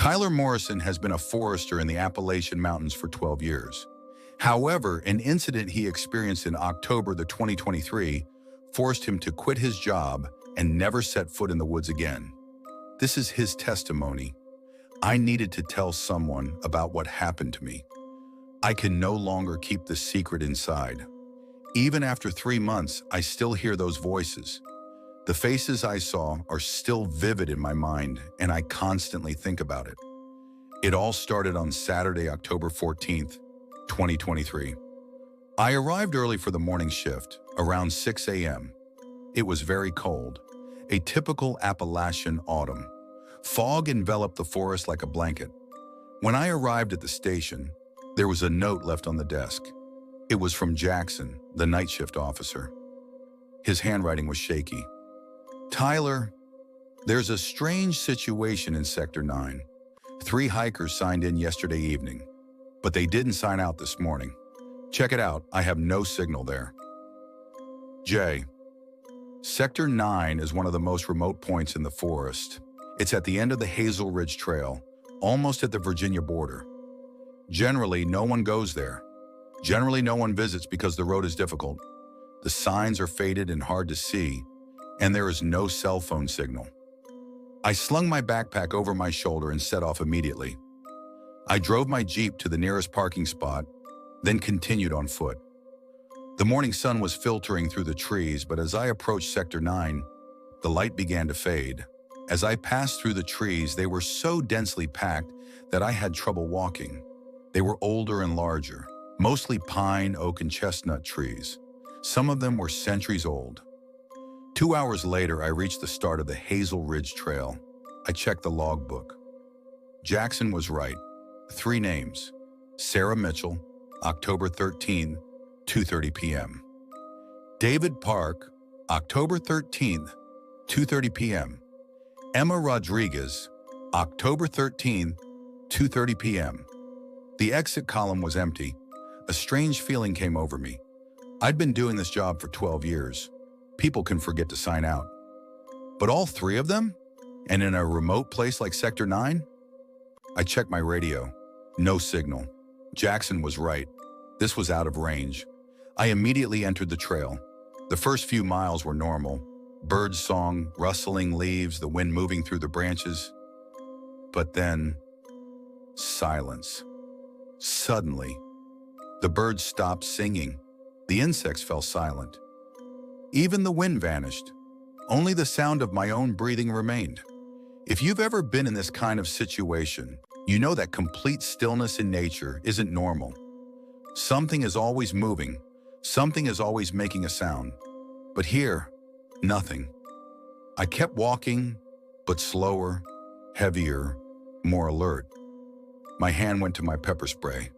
Tyler Morrison has been a forester in the Appalachian Mountains for 12 years. However, an incident he experienced in October 2023 forced him to quit his job and never set foot in the woods again. This is his testimony. I needed to tell someone about what happened to me. I can no longer keep the secret inside. Even after 3 months, I still hear those voices. The faces I saw are still vivid in my mind, and I constantly think about it. It all started on Saturday, October 14th, 2023. I arrived early for the morning shift, around 6 a.m. It was very cold, a typical Appalachian autumn. Fog enveloped the forest like a blanket. When I arrived at the station, there was a note left on the desk. It was from Jackson, the night shift officer. His handwriting was shaky. Tyler, there's a strange situation in Sector 9. 3 hikers signed in yesterday evening, but they didn't sign out this morning. Check it out, I have no signal there. Jay, Sector 9 is one of the most remote points in the forest. It's at the end of the Hazel Ridge Trail, almost at the Virginia border. Generally, no one goes there. Generally, no one visits because the road is difficult. The signs are faded and hard to see, and there is no cell phone signal. I slung my backpack over my shoulder and set off immediately. I drove my Jeep to the nearest parking spot, then continued on foot. The morning sun was filtering through the trees, but as I approached Sector 9, the light began to fade. As I passed through the trees, they were so densely packed that I had trouble walking. They were older and larger, mostly pine, oak, and chestnut trees. Some of them were centuries old. 2 hours later, I reached the start of the Hazel Ridge Trail. I checked the logbook. Jackson was right. 3 names. Sarah Mitchell, October 13, 2:30 p.m. David Park, October 13th, 2:30 p.m. Emma Rodriguez, October 13, 2:30 p.m. The exit column was empty. A strange feeling came over me. I'd been doing this job for 12 years. People can forget to sign out. But all 3 of them? And in a remote place like Sector 9? I checked my radio. No signal. Jackson was right. This was out of range. I immediately entered the trail. The first few miles were normal. Birds song, rustling leaves, the wind moving through the branches. But then, silence. Suddenly, the birds stopped singing. The insects fell silent. Even the wind vanished. Only the sound of my own breathing remained. If you've ever been in this kind of situation, you know that complete stillness in nature isn't normal. Something is always moving. Something is always making a sound. But here, nothing. I kept walking, but slower, heavier, more alert. My hand went to my pepper spray.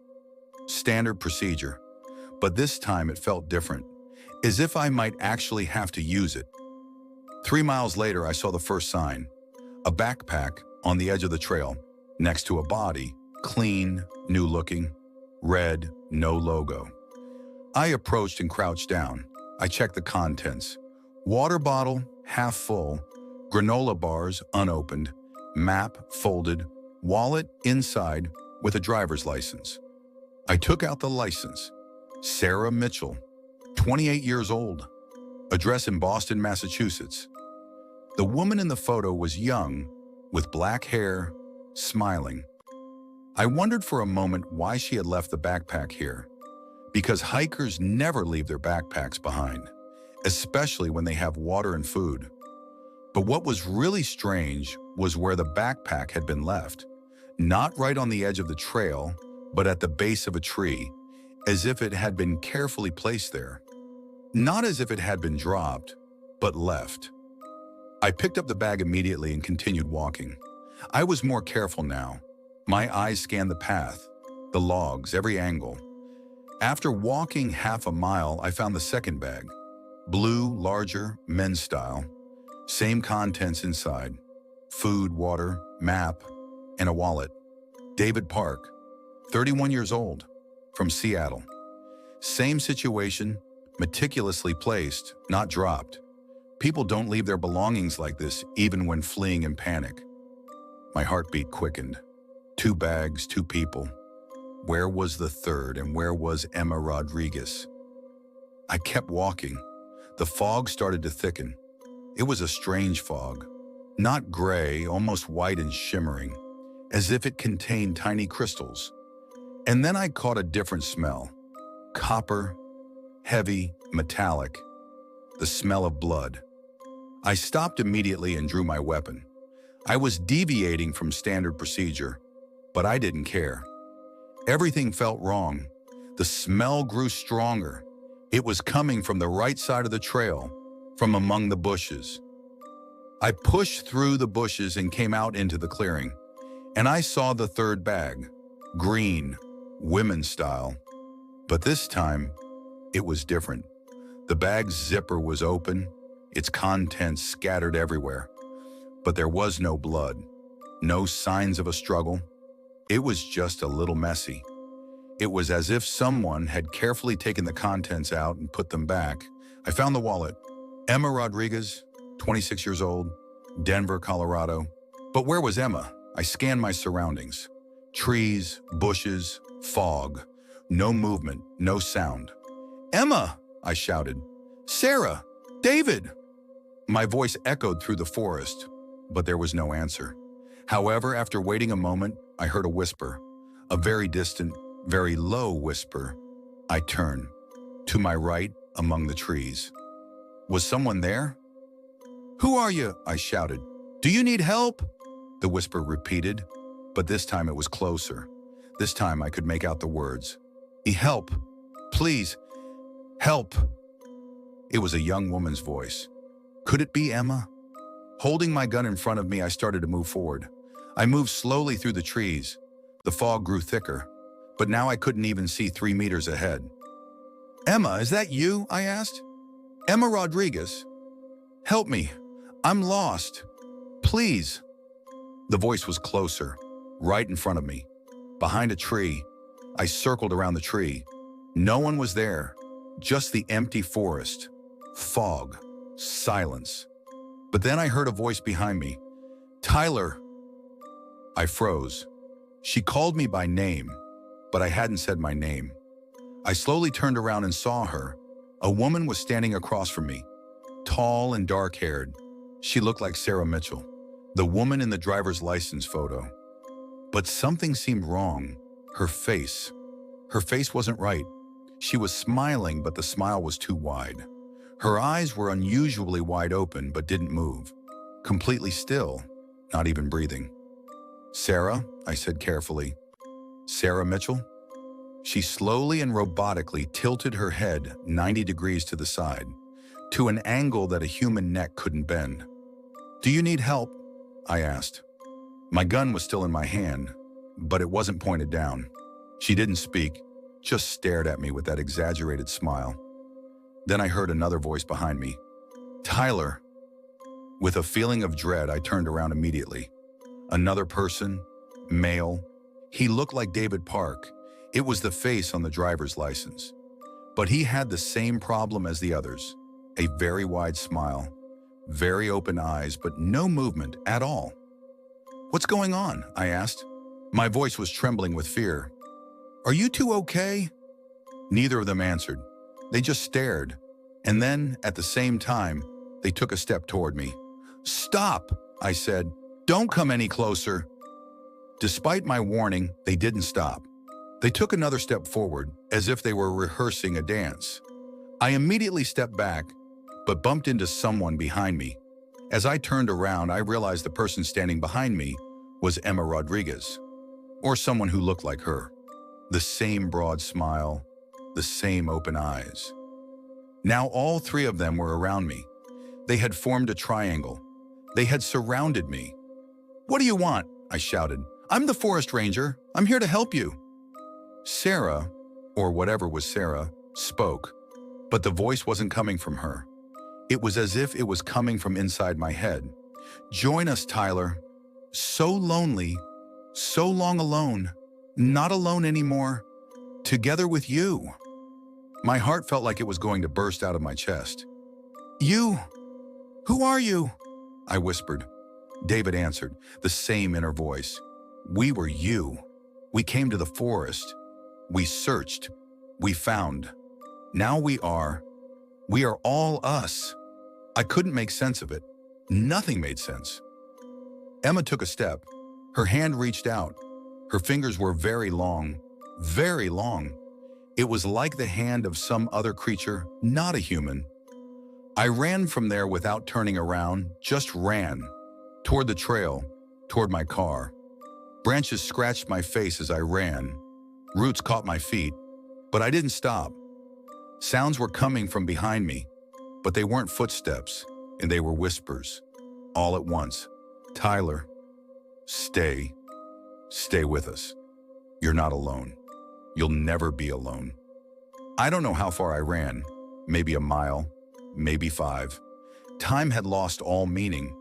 Standard procedure. But this time it felt different, as if I might actually have to use it. 3 miles later, I saw the first sign. A backpack on the edge of the trail, next to a body, clean, new-looking, red, no logo. I approached and crouched down. I checked the contents. Water bottle, half full, granola bars, unopened, map, folded, wallet, inside, with a driver's license. I took out the license. Sarah Mitchell, 28 years old. Address in Boston, Massachusetts. The woman in the photo was young, with black hair, smiling. I wondered for a moment why she had left the backpack here. Because hikers never leave their backpacks behind, especially when they have water and food. But what was really strange was where the backpack had been left. Not right on the edge of the trail, but at the base of a tree, as if it had been carefully placed there. Not as if it had been dropped, but left. I picked up the bag immediately and continued walking. I was more careful now. My eyes scanned the path, the logs, every angle. After walking half a mile, I found the second bag. Blue, larger, men's style. Same contents inside. Food, water, map, and a wallet. David Park, 31 years old, from Seattle. Same situation, meticulously placed, not dropped. People don't leave their belongings like this even when fleeing in panic. My heartbeat quickened. 2 bags, 2 people. Where was the third, and where was Emma Rodriguez? I kept walking. The fog started to thicken. It was a strange fog. Not gray, almost white and shimmering, as if it contained tiny crystals. And then I caught a different smell. Copper, heavy, metallic. The smell of blood. I stopped immediately and drew my weapon. I was deviating from standard procedure, but I didn't care. Everything felt wrong. The smell grew stronger. It was coming from the right side of the trail, from among the bushes. I pushed through the bushes and came out into the clearing, and I saw the third bag, green, women's style. But this time, it was different. The bag's zipper was open, its contents scattered everywhere. But there was no blood, no signs of a struggle. It was just a little messy. It was as if someone had carefully taken the contents out and put them back. I found the wallet. Emma Rodriguez, 26 years old, Denver, Colorado. But where was Emma? I scanned my surroundings. Trees, bushes, fog. No movement, no sound. "Emma!" I shouted. "Sarah! David!" My voice echoed through the forest, but there was no answer. However, after waiting a moment, I heard a whisper, a very distant, very low whisper. I turned. To my right, among the trees. Was someone there? "Who are you?" I shouted. "Do you need help?" The whisper repeated, but this time it was closer. This time I could make out the words. "Help! Please! Help!" It was a young woman's voice. Could it be Emma? Holding my gun in front of me, I started to move forward. I moved slowly through the trees. The fog grew thicker, but now I couldn't even see 3 meters ahead. "Emma, is that you?" I asked. "Emma Rodriguez? Help me. I'm lost. Please." The voice was closer, right in front of me, behind a tree. I circled around the tree. No one was there, just the empty forest, fog, silence. But then I heard a voice behind me. "Tyler." I froze. She called me by name, but I hadn't said my name. I slowly turned around and saw her. A woman was standing across from me, tall and dark-haired. She looked like Sarah Mitchell, the woman in the driver's license photo. But something seemed wrong. Her face wasn't right. She was smiling, but the smile was too wide. Her eyes were unusually wide open, but didn't move. Completely still, not even breathing. "Sarah," I said carefully. "Sarah Mitchell?" She slowly and robotically tilted her head 90 degrees to the side, to an angle that a human neck couldn't bend. "Do you need help?" I asked. My gun was still in my hand, but it wasn't pointed down. She didn't speak, just stared at me with that exaggerated smile. Then I heard another voice behind me. "Tyler." With a feeling of dread, I turned around immediately. Another person, male. He looked like David Park. It was the face on the driver's license. But he had the same problem as the others. A very wide smile, very open eyes, but no movement at all. "What's going on?" I asked. My voice was trembling with fear. "Are you two okay?" Neither of them answered. They just stared. And then, at the same time, they took a step toward me. "Stop," I said. "Don't come any closer." Despite my warning, they didn't stop. They took another step forward, as if they were rehearsing a dance. I immediately stepped back, but bumped into someone behind me. As I turned around, I realized the person standing behind me was Emma Rodriguez, or someone who looked like her. The same broad smile, the same open eyes. Now all three of them were around me. They had formed a triangle. They had surrounded me. "What do you want?" I shouted. "I'm the forest ranger. I'm here to help you." Sarah, or whatever was Sarah, spoke, but the voice wasn't coming from her. It was as if it was coming from inside my head. "Join us, Tyler. So lonely, so long alone, not alone anymore, together with you." My heart felt like it was going to burst out of my chest. "You? Who are you?" I whispered. David answered, the same inner voice. We were you. We came to the forest. We searched. We found. Now we are all us. I couldn't make sense of it. Nothing made sense. Emma took a step. Her hand reached out. Her fingers were very long, very long. It was like the hand of some other creature, not a human. I ran from there without turning around, just ran. Toward the trail, toward my car. Branches scratched my face as I ran. Roots caught my feet, but I didn't stop. Sounds were coming from behind me, but they weren't footsteps, and they were whispers. All at once. Tyler, stay with us. You're not alone. You'll never be alone. I don't know how far I ran, maybe a mile, maybe 5. Time had lost all meaning.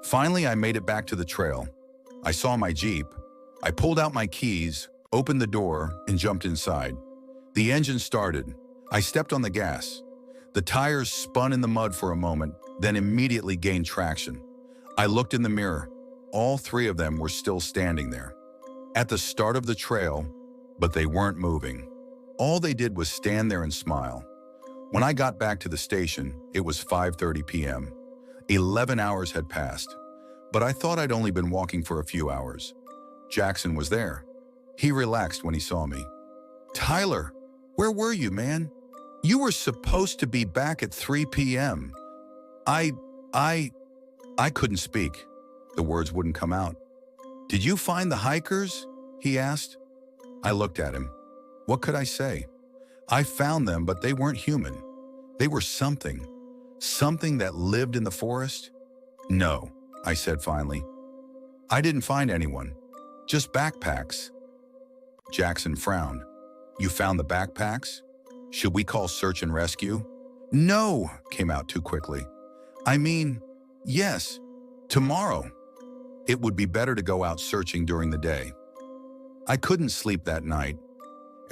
Finally, I made it back to the trail. I saw my Jeep. I pulled out my keys, opened the door, and jumped inside. The engine started. I stepped on the gas. The tires spun in the mud for a moment, then immediately gained traction. I looked in the mirror. All 3 of them were still standing there. At the start of the trail, but they weren't moving. All they did was stand there and smile. When I got back to the station, it was 5:30 p.m. 11 hours had passed, but I thought I'd only been walking for a few hours. Jackson was there. He relaxed when he saw me. Tyler, where were you, man? You were supposed to be back at 3 p.m. I couldn't speak. The words wouldn't come out. Did you find the hikers? He asked. I looked at him. What could I say? I found them, but they weren't human. They were something that lived in the forest. No, I said finally. I didn't find anyone, just backpacks. Jackson frowned. You found the backpacks? Should we call search and rescue? No, came out too quickly. I mean, yes, tomorrow. It would be better to go out searching during the day. I couldn't sleep that night.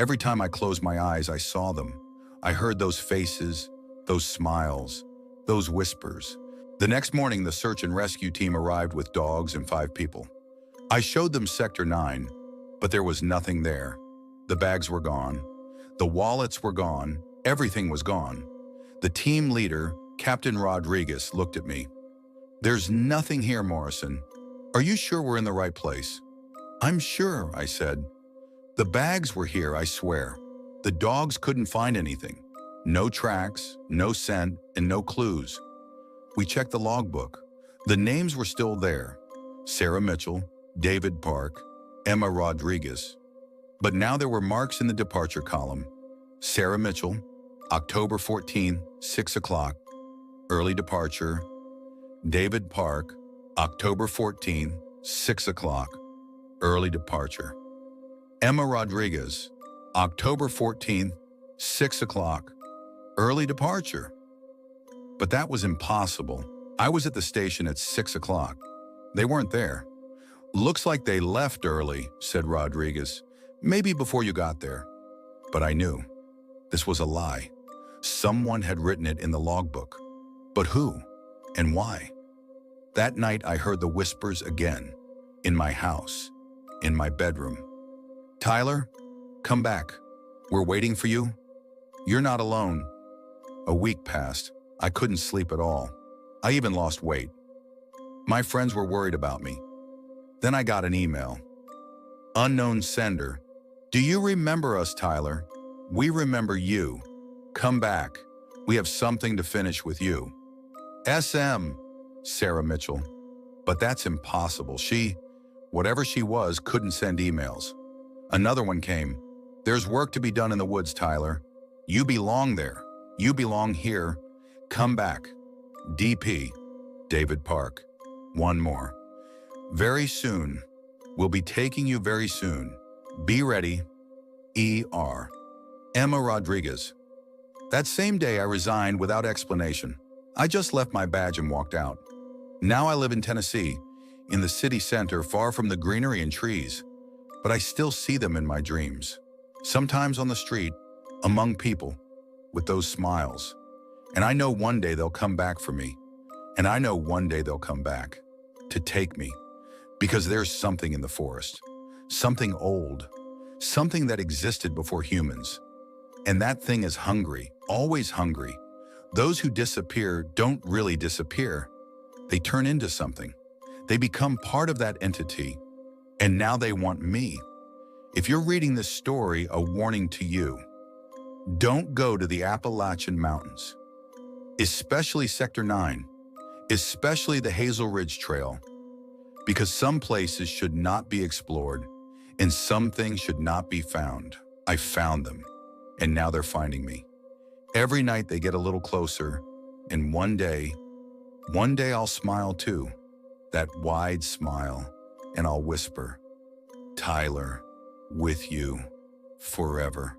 Every time I closed my eyes, I saw them. I heard those faces, those smiles, those whispers. The next morning, the search and rescue team arrived with dogs and 5 people. I showed them Sector 9, but there was nothing there. The bags were gone. The wallets were gone. Everything was gone. The team leader, Captain Rodriguez, looked at me. There's nothing here, Morrison. Are you sure we're in the right place? I'm sure, I said. The bags were here, I swear. The dogs couldn't find anything. No tracks, no scent, and no clues. We checked the logbook. The names were still there. Sarah Mitchell, David Park, Emma Rodriguez. But now there were marks in the departure column. Sarah Mitchell, October 14, 6 o'clock, early departure. David Park, October 14, 6 o'clock, early departure. Emma Rodriguez, October 14, 6 o'clock, early departure. But that was impossible. I was at the station at 6 o'clock. They weren't there. Looks like they left early, said Rodriguez. Maybe before you got there. But I knew. This was a lie. Someone had written it in the logbook. But who? And why? That night I heard the whispers again. In my house. In my bedroom. Tyler, come back. We're waiting for you. You're not alone. A week passed. I couldn't sleep at all. I even lost weight. My friends were worried about me. Then I got an email. Unknown sender. Do you remember us, Tyler? We remember you. Come back. We have something to finish with you. SM, Sarah Mitchell. But that's impossible. Whatever she was, couldn't send emails. Another one came. There's work to be done in the woods, Tyler. You belong there. You belong here. Come back. DP, David Park. One more. Very soon. We'll be taking you very soon. Be ready. ER. Emma Rodriguez. That same day, I resigned without explanation. I just left my badge and walked out. Now I live in Tennessee, in the city center, far from the greenery and trees. But I still see them in my dreams. Sometimes on the street, among people, with those smiles. And I know one day they'll come back for me. And I know one day they'll come back to take me. Because there's something in the forest, something old, something that existed before humans. And that thing is hungry, always hungry. Those who disappear don't really disappear. They turn into something. They become part of that entity, and now they want me. If you're reading this story, a warning to you. Don't go to the Appalachian Mountains, especially Sector 9, especially the Hazel Ridge Trail, because some places should not be explored and some things should not be found. I found them, and now they're finding me. Every night they get a little closer, and one day I'll smile too, that wide smile, and I'll whisper, Tyler, with you forever.